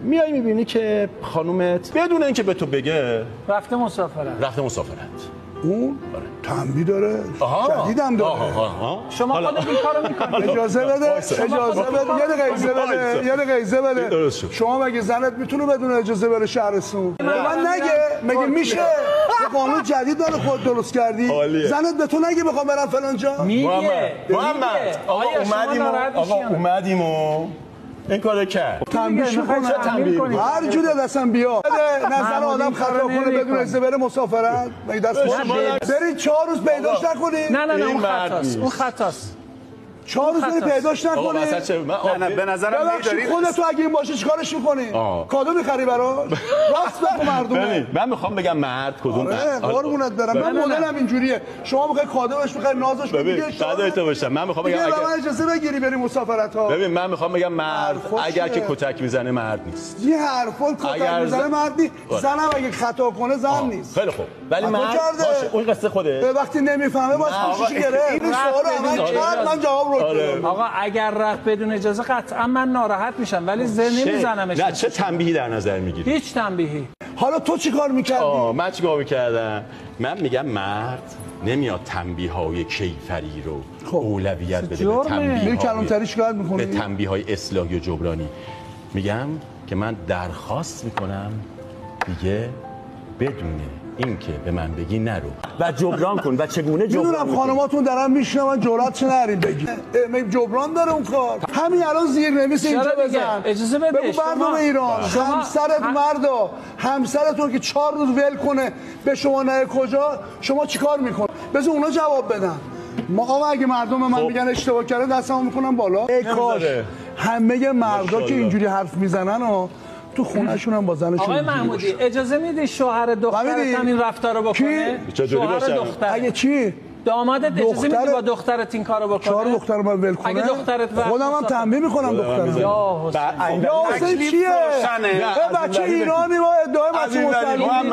میای میبینی که خانومت بدون اینکه به تو بگه رفته مسافرت. اون تنبیه داره، جدیدم داره. شما خودت این کارو میکنید. اجازه بده یه دقیقه اجازه بده. شما مگه زنت میتونه بدون اجازه بره شهرستون؟ من نگه مگه میشه؟ یه قانون جدید داره خود درست کردی. زنت به تو نگه بخوام برم فلان جا؟ محمد آقا اومدیم و این کارو کرد. تنبیه کنه هر جوری دستم بیا. نظر آدم خطا کنه بدون اجازه بره مسافرت. مگه دست برید 4 روز پیداش نکنید. نه اون خطاست. 4 روز برید پیداش نکنید. نه به نظرم میدارید خودت اگه این باشه چیکارش می‌کنی؟ کادو می‌خری براش؟ راست بگو مردم. من میخوام بگم مرد کدوم قربونت برم. من مدلم اینجوریه. شما می‌خوای کادو بهش بخری نازش کنی دیگه. فدای تو باشم. من می‌خوام بگم اگه اجازه بگیری بریم مسافرت ها. ببین من می‌خوام بگم مرد اگر که کتک میزنه مرد نیست. یه حرفا کتک میزنه مرد نیست. زنم اگه خطا کنه زن نیست. خیلی خوب. ولی مرد باشه اون قصه خوده. به وقتی نمیفهمه باز خوشش گرفت. این سوالو من کرد من جواب رو دادم. آقا اگر رفت بدون اجازه قطعا من ناراحت میشم ولی نمیزنمش. نه چه تنبیهی در نظر میگیری؟ هیچ تنبیهی. حالا تو چیکار میکردی؟ من چیکار میکردم؟ من میگم مرد نمیاد تنبیه‌های کیفری رو اولویت بده به تنبیه‌های کلانتری شکایت می‌کنی؟ به تنبیه‌های اصلاحی و جبرانی. میگم که من درخواست میکنم دیگه بدون اینکه به من بگی نرو و جبران کن و چگونه جبران میدونم خانماتون دارن میشنون جرأت چه نرین بگی جبران داره اون کار. همین الان زیرنویس اینجا بزن اجازه بده. بگو مردم ایران همسرت مردا همسرتون که 4 روز ول کنه به شما نه کجا شما چیکار میکنه؟ بذار اونا جواب بدن. ما آقا اگه مردم من میگن اشتباه کردن دستمو میکنم بالا. ای کاش همه مردا که اینجوری حرف میزنن و تو خونه‌شون هم با زنشون. آقای محمودی اجازه میدی شوهر دخترت این رفتارو بکنه؟ شوهر دختر اگه چی؟ دامادت اجازه میدی با دخترت این کارو بکنه؟ شوهر دختر من ول کنه؟ اگه دخترت خودم هم تنبیه میکنم دخترم. یا حسین چیه؟ بچه ایرانی ما ادعای بچه مسلمانی.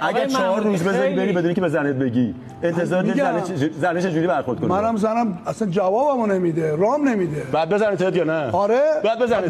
اگه 4 روز بذاری بری بدونی که به زنت بگی انتظار زنش چجوری برخورد کنه؟ منم زنم اصلا جوابمو نمیده رام نمیده. بعد بزنه یا نه؟ آره بعد بزنه